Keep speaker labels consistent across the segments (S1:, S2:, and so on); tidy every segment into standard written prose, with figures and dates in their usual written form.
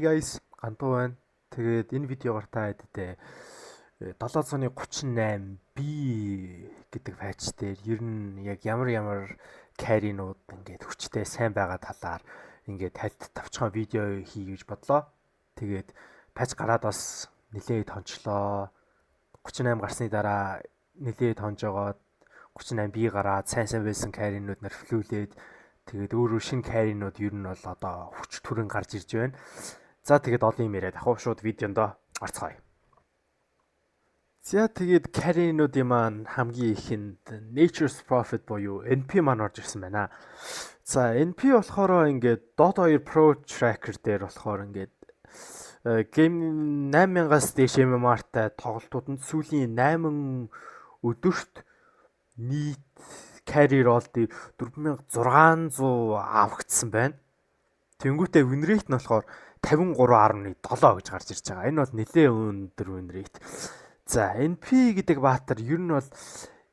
S1: Guys, Гантуу байна. Тэгээд энэ видеогоор та хэдтэй 738B гэдэг файч дээр ер нь яг ямар carry-нууд ингээд хүчтэй сайн байгаа талаар ингээд тайлт тавчхан видео хий гэж бодлоо. Тэгээд файч гараад бас нэлээд хончлоо. 38 гарсны дараа нэлээд хонжогоод 38B гараад сайн байсан carry-нууд нэрфлүүлээд тэгээд өөрөө шинэ carry-нууд ер нь бол одоо хүч төрөн гарч ирж байна. За тэгээд олон юм яриад ахав шууд видеондоо орцгоё. За тэгээд carry-нуудын маань хамгийн ихэнд Nature's Prophet буюу NP маань орж ирсэн байна. За NP болохоор ингээд Dota 2 Pro Tracker дээр болохоор ингээд game 8000-аас дээш MMR-тай тоглолтуудад сүүлийн 8 өдөрт нийт carry roll-ийг 4600 авагдсан байна. Тэнгүүтээ win rate нь болохоор 53.7 гэж гарч ирж байгаа. Энэ бол нэлээд өндөр win rate. За NP гэдэг баатар ер нь бол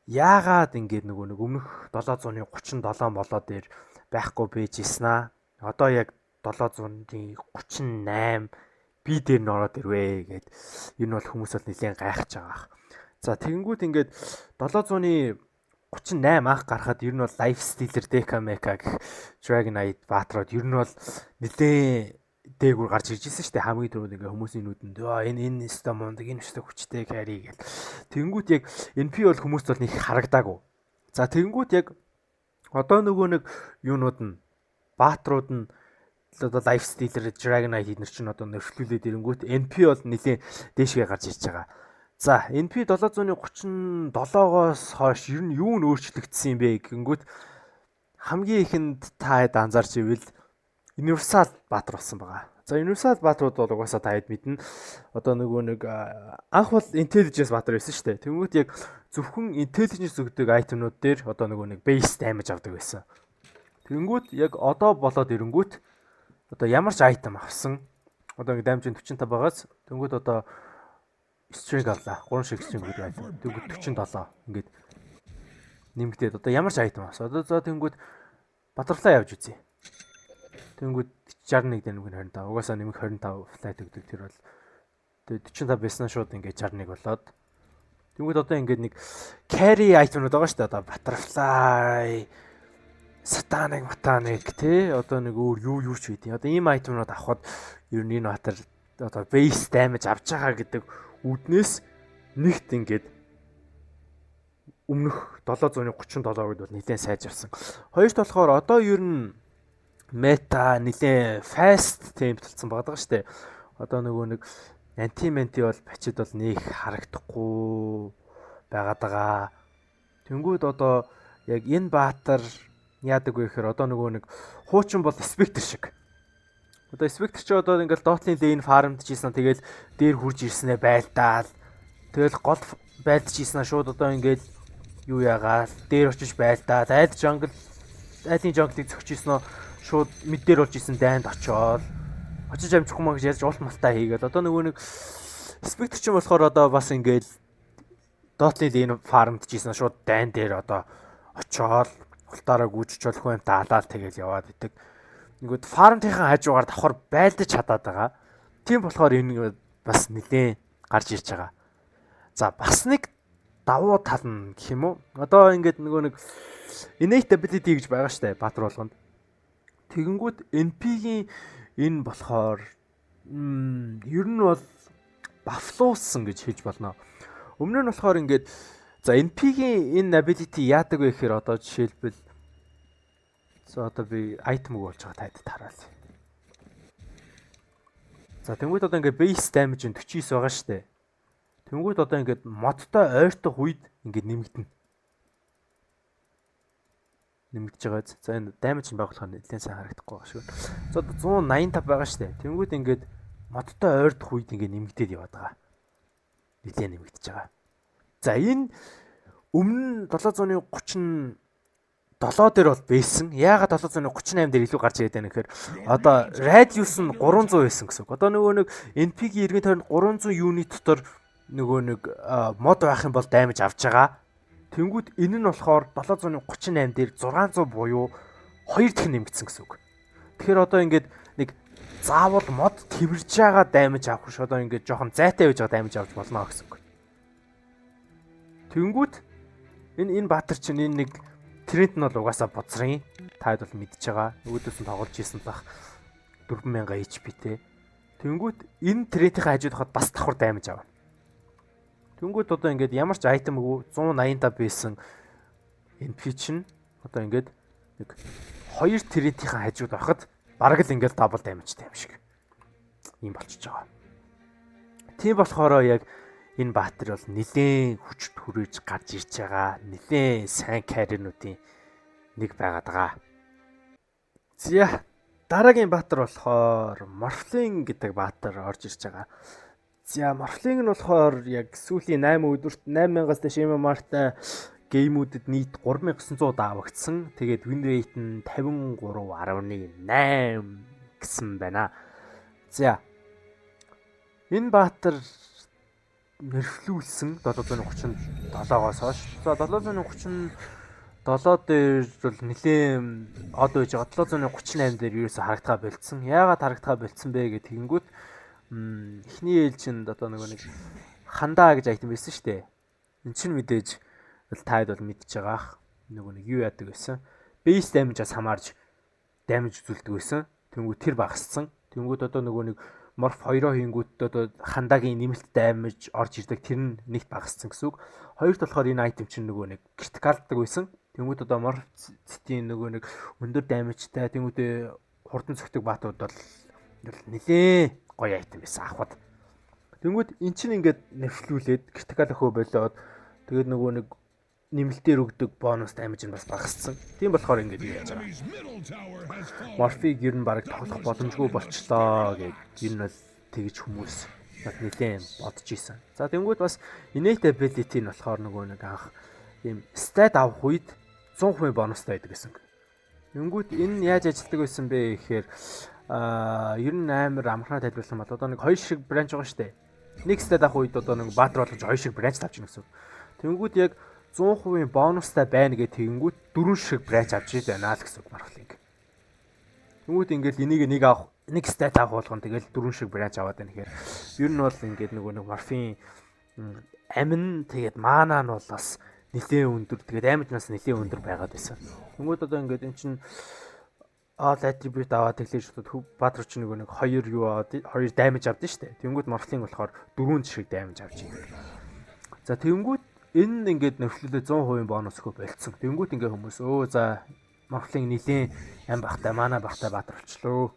S1: яагаад ингэж нэг өмнөх 737 болоо дээр байхгүй байж ийснаа. Одоо яг 738 би дээр нь ороод ирвэ гэд ер нь бол хүмүүс бол нэлээд гайхаж байгаа. За тэгэнгүүт ингээд 738 анх гарахад ер нь бол Life Stealer Deka Mecha гэх Dragonite баатрууд ер нь бол нэлээд дээгүүр гарч ирж ирсэн шүү дээ. Хамгийн түрүүнд ингээ хүмүүсийн нүдэнд энэ өстө мундаг, энэ өстө хүчтэй carry гэл. Тэнгүүд яг NP бол хүмүүст бол нэг харагдаагүй. За тэнгүүд яг одоо нөгөө нэг юунууд нь баатрууд нь одоо Life Stealer Dragonite эднэр чинь одоо нэршлүүлээд ирэнгүүт NP бол нэлээд дээшгээ гарч ирж байгаа. За NP 737-оос хойш ер нь юу н өөрчлөгдсөн юм бэ гэнгүүт хамгийн ихэнд та хэд анзаарч ивэл Universal баатар болсон байгаа. За Universal баатрууд бол угаасаа та хэд мэднэ. Одоо нөгөө нэг анх бол Intelligence баатар байсан шүү дээ. Тэнгүүт яг зөвхөн Intelligence өгдөг айтемнууд дээр одоо нөгөө нэг base damage авдаг байсан. Тэнгүүт яг одоо болоод ирэнгүүт одоо ямар ч айтем авсан. Одоо ингэ damage 45 байгаас тэнгүүт одоо string авлаа. 3 шиг string гэдэг айтем. Тэнгүүт 47 ингээд нэмэгдээд одоо ямар ч айтем авсан. Одоо за тэнгүүт Butterfly явж үзье. Тэнгүүд 61 дээр нэмэх 25. Угаасаа нэмэх 25 флайт өгдөг тэр бол. Тэгээд 45 байснаа шууд ингээд 61 болоод. Тэнгүүд одоо ингээд нэг carry item-нууд байгаа шүү дээ. Одоо Butterfly, Satanic тий. Одоо нэг өөр юу ч үгүй. Одоо ийм item-нууд авахд ер нь энэ баатар одоо base damage авч байгаа гэдэг үүднээс нэгт ингээд өмнөх 737-д бол нэлээд сайжирсан. Хоёрт болохоор одоо ер нь мета нэлээ fast temp талцсан байгаа шүү дээ. Одоо нөгөө нэг anti-menti бол бачид бол нэг харагдахгүй байгаад байгаа. Тэнгүүд одоо яг энэ баатар яадаг вэ гэхээр одоо нөгөө нэг хуучин бол Spectre шиг. Одоо Spectre ч одоо ингээл Dota-ны lane farmд жийсэн тэгэл дээр хурж ирснээр байлдаал. Тэгэл гол байлдаж ийснаа шууд одоо ингээл юу яагаал дээр очиж байлдаад айлын jungle-ыг зөгчижсэн шууд мэд дээр болж исэн дайнд очоод очиж амжихгүй маа гэж ярьж улт малтаа хийгээл одоо нөгөө нэг Spectre ч юм болохоор одоо бас ингээл Dota-ны lane farmд жийсэн шууд дайн дээр одоо очоод ултаараа гүйжиж болох юм таалаад тэгэл яваад идэг. Нэгүүд farm-ийнхаа хажуугаар давхар байлдаж чадаад байгаа. Тийм болохоор энэ бас нэлээд гарч ирж байгаа. За бас нэг давуу тал нь гэх юм уу? Одоо ингээд нөгөө нэг innate ability гэж байгаа штэ баатар болгонд. Тэгэнгүүт NP-ийн энэ болохоор ер нь бол бафлуулсан гэж хэлж болно. Өмнө нь болохоор ингээд за NP-ийн энэ ability яадаг вэ гэхээр одоо жишээлбэл за одоо би item үг болж байгаа таад тараал. За тэнгууд одоо ингээд base damage нь 49 байгаа штэ. Тэнгүүд одоо ингээд модтой ойртох үед ингээд нэмэгдэнэ. Нэмэгдэж байгаа. За энэ damage нь байгуулахаар нэлээд сайн харагдахгүй байгаа шүү. За одоо 185 байгаа шүү дээ. Тэнгүүд ингээд модтой ойртох үед ингээд нэмэгдээд яваад байгаа. Нэлээд нэмэгдэж байгаа. За энэ өмнө 737 дээр бол байсан. Яагаад 738 дээр илүү гарч ирээд байна гэхээр одоо radius нь 300 байсан гэсэн үг. Одоо нөгөө нэг NP-ийн иргэн тойронд 300 юнит дотор нөгөө нэг мод байх юм бол damage авч байгаа. Тэнгүүд энэ нь болохоор 738 дээр 600 буюу 2 дахин нэмэгдсэн гэсэн үг. Тэгэхээр одоо ингээд нэг заавал мод тэмэрж байгаа даймж авах ш одоо ингээд жоохон зайтай байж байгаа даймж авч болно гэсэн үг. Тэнгүүт энэ баатар чинь энэ нэг тренд нь бол угаасаа бузрын таад бол мэдж байгаа. Нөгөөдөөс нь тоглож ийсэн бах 4000 HP-тэй. Тэнгүүт энэ трендийнхаа хажууд хад бас давхар даймж авна. Тэнгүүт одоо ингээд ямар ч айтемгүй 185 байсан NP чинь одоо ингээд нэг 2 трендийнхаа хажууд байхад бараг л ингээд дабл даймжтай юм шиг юм болчихж байгаа. Тийм болохоор яг энэ баатар бол нэлээд хүчт хүрээж гарч ирж байгаа. Нэлээд сайн каринуудын нэг байгаад байгаа. За дараагийн баатар болохоор Morphling гэдэг баатар орж ирж байгаа. За Morphling нь болохоор яг сүүлийн 8 өдөрт 8000-аас дэш MMR-тай геймүүдэд нийт 3900 давагдсан. Тэгээд win rate нь 53.8 гэсэн байна. За энэ баатар нэрвлүүлсэн 737-оос хойш. За 737 дээр бол нэлээд од байж байгаа. 738 дээр ерөөсө харагдгаа болцсон. Яагаад харагдгаа болцсон бэ гэх тэгэнгүүт эхний ээлжинд одоо нэг хандаа гэж айтем байсан шүү дээ. Энд чинь мэдээж таад бол мэдж байгаах. Нэг юу яадаг байсан. Base damage-аас хамаарж damage үзүүлдэг байсан. Тэнгүүд тэр багассан. Тэнгүүд одоо нэг Morph 2-оо хийнгүүт одоо хандагийн нэмэлт damage орж ирдэг тэр нь нэгт багассан гэсэн үг. Хоёрт болохоор энэ item чинь нэг критикалдаг байсан. Тэнгүүд одоо Morph-ийн нэг өндөр damage-тай тэнгүүд хурдан цогтөг баатууд бол нэлээ гоё item байсан авахд. Тэнгүүд эн чинь ингээд нэвшлүүлээд критикал өхөө болоод тэгээд нэг нэмэлтээр өгдөг бонус damage нь бас багассан. Тийм болохоор ингээд юу яаж байгаа. Morph-ийг ер нь баг тоглох боломжгүй болчлоо гэж ер нь бол тэгж хүмүүс нэлээд бодож исэн. За тэнгүүд бас innate ability нь болохоор нэг анх ийм stat авах үед 100% бонустай байдаг гэсэн. Тэнгүүд энэ яаж ажилладаг байсан бэ гэхээр ер нь амар амархан тайлбарласан бол одоо нэг хоёр шиг бранч байгаа шүү дээ. Нэг stat авах үед одоо нэг баатар болгож хоёр шиг бранч авч ийн гэсэн. Тэнгүүд яг 100% бонустай байна гэх тэгэнгүүт 4 шиг бранч авч ий байна л гэсэн үг Morphling. Тэнгүүд ингээд энийг нэг авах нэг stat авах болгон тэгэл 4 шиг бранч аваад байна гэхээр ер нь бол ингээд нэг Morph-ийн амин тэгээд маана нь бол бас нэлээд өндөр тэгээд damage нас нэлээд өндөр байгаад байсан. Тэнгүүд одоо ингээд эн чинь all attribute аваад тэглэж баатар чинь нэг 2 юу аваад 2 damage авдсан шүү дээ. Тэнгүүд Morphling болохоор 4 шиг damage авч ий. За тэнгүүд энэ ингээд нөхлөлөө 100% бонус өгөө болцсон. Тэнгүүд ингээ хүмүүс за Morphling нилийн ам бахтай мана бахтай баатар болчлоо.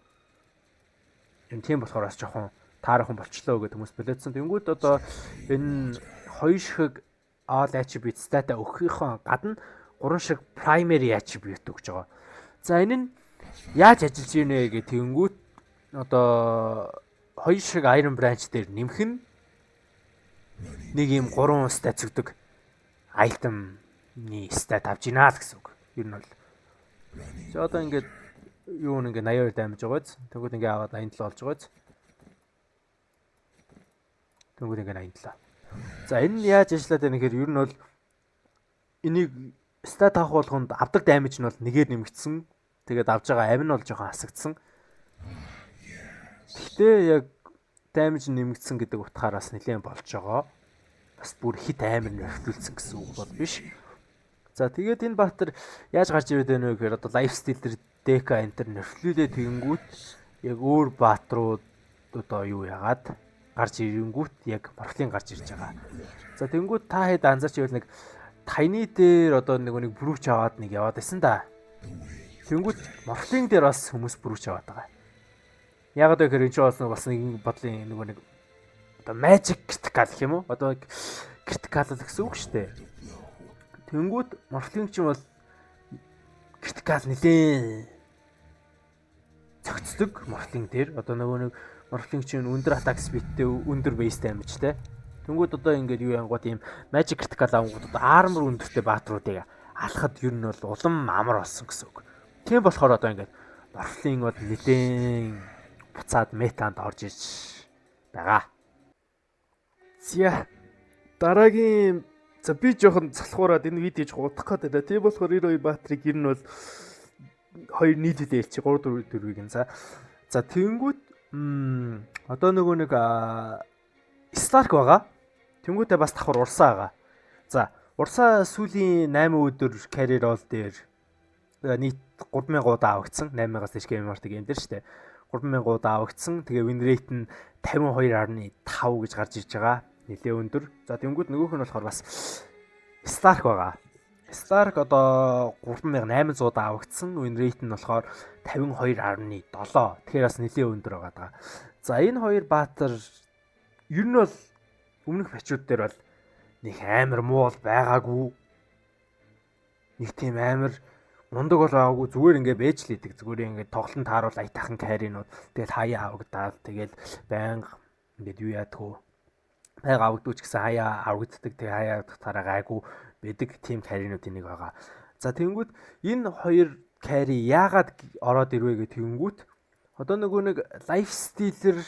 S1: Энэ тийм болохоор бас жоохон таархан болчлоо гэдэг хүмүүс болоодсон. Тэнгүүд одоо энэ 2 шиг all attribute stat өгөхийнхөө гадна 3 шиг primary attribute өгж байгаа. За энэ нь яаж ажиллаж ийнэ гэх тэнгүүд одоо 2 шиг iron branch дээр нэмэх нь нэг юм 3 stat зөгдөг item-ний stat авч ийна л гэсэн үг. Ер нь бол. За одоо ингээд юу нэг 82 damage байгааз. Тэгвэл ингээд аваад 87 болж байгааз. Тэгвэл ингээд 87. За энэ нь яаж ажиллаад байна гэхээр ер нь бол энийг stat авах болгонд авдаг damage нь бол нэгээр нэмэгдсэн. Тэгээд авж байгаа амин нь бол жоохон хасагдсан. Гэхдээ яг damage нэмэгдсэн гэдэг утгаараас нэлээд болж байгаа. Бас бүр хит амар нөхцөлсөн гэсэн үг бол биш. За тэгээд энэ баатар яаж гарч ирээд байна вэ гэхээр одоо лайфстайл төр дека энтер нөхцөлөлөө тэгэнгүүт яг өөр баатрууд одоо юу яагаад гарч ирэнгүүт яг Morphling гарч ирж байгаа. За тэгэнгүүт та хэд анзаарч ивэл нэг тайны дээр одоо нэг брүүч аваад нэг яваад байсан да. Тэгэнгүүт Morphling дээр бас хүмүүс брүүч аваад байгаа. Яагаад гэхээр энэ ч бас нэг бодлын нэг одоо magic critical гэх юм уу? Одоо critical л гэсэн үг шүү дээ. Тэнгүүд Morphling ч юм бол critical нэлээ цогцдог Morphling дээр. Одоо нэг Morphling чинь өндөр attack speedтэй өндөр base damage-тэй. Тэнгүүд одоо ингээд юу янгууд ийм magic critical авангууд одоо armor өндөртэй баатруудыг алхахад ер нь бол улам амар болсон гэсэн үг. Тийм болохоор одоо ингээд Morphling бол нэлээ буцаад метанд орж иж байгаа. За дараагийн би жоохон залхуураад энэ видеож гутах гэдэг. Тийм болохоор 92 баатрыг ер нь бол 2 нийлээд ялчих 3 4-ийг нь за тэгэнгүүт Одоо нөгөө нэг Stark байгаа. Тэнгүүтээ бас давхар урсаа байгаа. За, урсаа сүүлийн 8 өдөр carrier roll дээр нийт 3000 удаа авагдсан. 8000-аас дээш геймертэй гейм дээр штэ. 3000 удаа авагдсан. Тэгээ win rate нь 52.5 гэж гарч иж байгаа. Нилээ өндөр. За, тэнгүүд нөгөөх нь болохоор бас Stark байгаа. Stark одоо 3800 удаа авагдсан. Win rate нь болохоор 52.7. Тэгэхээр бас нэлээ өндөр байгаа даа. За, энэ хоёр баатар ер нь бол өмнөх бачууд дээр бол нэг амар муу бол байгаагүй. Нэг тийм амар мундаг бол байгаагүй. Зүгээр ингээ бэж л идэг. Зүгээр ингээ тоглолтод тааруул аятайхан каринууд. Тэгэл хаяа авагдаад тэгэл байнга ингээд юу яадгүй. Байга авагдууч гэсэн хаяа авагддаг. Тэгээ хаяа авдахдаараа гайгүй байдаг тийм каринуудын нэг байгаа. За тэгэнгүүт энэ хоёр кари яагаад ороод ирвэ гэх тэгэнгүүт одоо нөгөө нэг лайф стилэр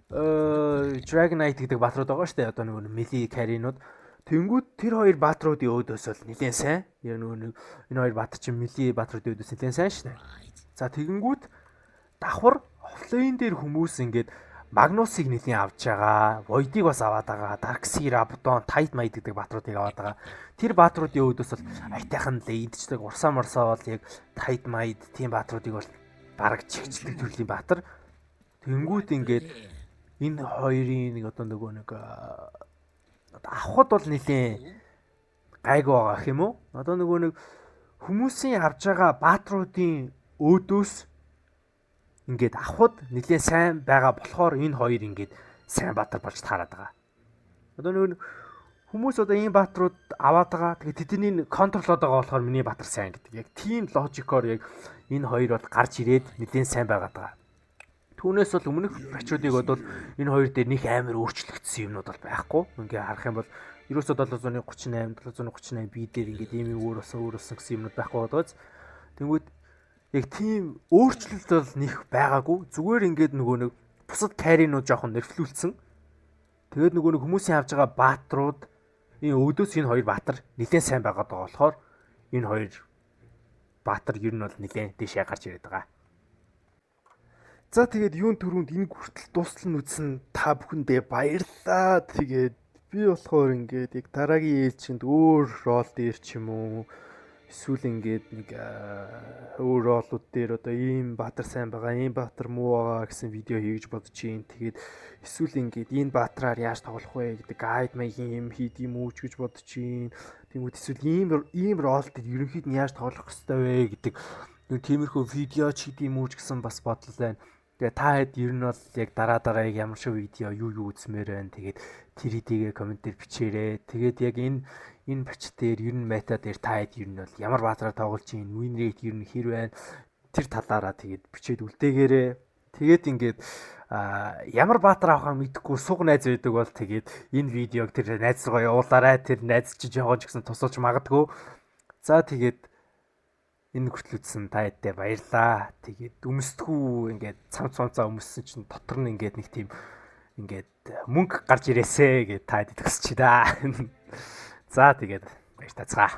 S1: Dragon Knight гэдэг баатрууд байгаа шүү дээ. Одоо нөгөө мили каринууд. Тэнгүүд тэр хоёр баатруудын өөдөөс бол нэлээд сайн. Яг нөгөө энэ хоёр баатар чинь мили баатруудын өөдөөс нэлээд сайн шүү дээ. За тэгэнгүүт давхар офлайн дээр хүмүүс ингээд Магнусыг нэлээд авч байгаа. Void-ыг бас аваад байгаа. Darkseer, Abaddon, Tide Maid гэдэг баатруудыг аваад байгаа. Тэр баатруудын өөдөөс бол аятайхан лейдчдэг урсаа морсоо бол яг Tide Maid тийм баатруудыг бол бараг чигчдэг төрлийн баатар. Тэнгүүд ингээд энэ хоёрын нэг одоо нөгөө нэг авахд бол нэлээд гайг байгаа гэх юм уу? Одоо нөгөө нэг хүмүүсийн авж байгаа баатруудын өөдөөс ингээд авахд нэлээд сайн байгаа болохоор энэ хоёр ингээд сайн баатар болж таарад байгаа. Одоо нөгөө хүмүүс одоо энэ баатрууд аваад байгаа. Тэгээ тэдний контролоод байгаа болохоор миний баатар сайн гэдэг. Яг тийм логикоор яг энэ хоёр бол гарч ирээд нэлээд сайн байгаад байгаа. Түүнээс бол өмнөх бачуудыг бодвол энэ хоёр дээр нэг амар өөрчлөгдсөн юмнууд бол байхгүй. Ингээ харах юм бол ерөөсөө 738, 738 би дээр ингээд ийм өөр болсон гэсэн юмнууд байхгүй бодгоц. Тэнгүүд яг тийм өөрчлөлт бол нэг байгаагүй. Зүгээр ингээд нөгөө нэг бусад каринууд жоохон нервлүүлсэн. Тэгээд нөгөө нэг хүмүүсийн авж байгаа баатрууд энэ өөдөөс энэ хоёр баатар нэлээд сайн байгаад байгаа болохоор энэ хоёр баатар ер нь бол нэлээд дэшээ гарч ирээд байгаа. За тэгээд юун төрөнд энэ хүртэл дуустал нь үзсэн та бүхэндээ баярлалаа. Тэгээд би болохоор ингээд яг дараагийн ээлжинд өөр рол дээр ч юм уу эсвэл ингээд нэг өөр ролууд дээр одоо ийм баатар сайн байгаа, ийм баатар муу байгаа гэсэн видео хийж бодож юм. Тэгээд эсвэл ингээд энэ баатраар яаж тоглох вэ гэдэг гайд маягийн юм хийд юм уу ч гэж бодож юм. Тэгмүүд эсвэл ийм рол дээр ерөнхийд нь яаж тоглох хэвтэй вэ гэдэг нэг тиймэрхүү видео ч хийд юм уу ч гэсэн бас бодлоо байна. Тэгээ та хэд ер нь бол яг дараа яг ямар шиг видео юу үзмээр байна. Тэгээд тэр хэдийгээ комент дээр бичээрэй. Тэгээд яг энэ бач дээр ер нь мета дээр та хэд ер нь бол ямар баатраар тоглож чинь win rate ер нь хэр байна. Тэр талаараа тэгээд бичээд үлдээгээрэй. Тэгээд ингээд ямар баатар авахаа мэдэхгүй суг найз байдаг бол тэгээд энэ видеог тэр найз руугаа явуулаарай. Тэр найз чи жоохон ч гэсэн тусалж магадгүй. За тэгээд энэ хүртэл үзсэн та хэдтэй баярлаа. Тэгээд өмсдгүү ингээд цамцаа өмссөн чинь дотор нь ингээд нэг тийм ингээд мөнгө гарч ирээсэ гэж та хэд төгсч да. За тэгээд баяр тацгаа.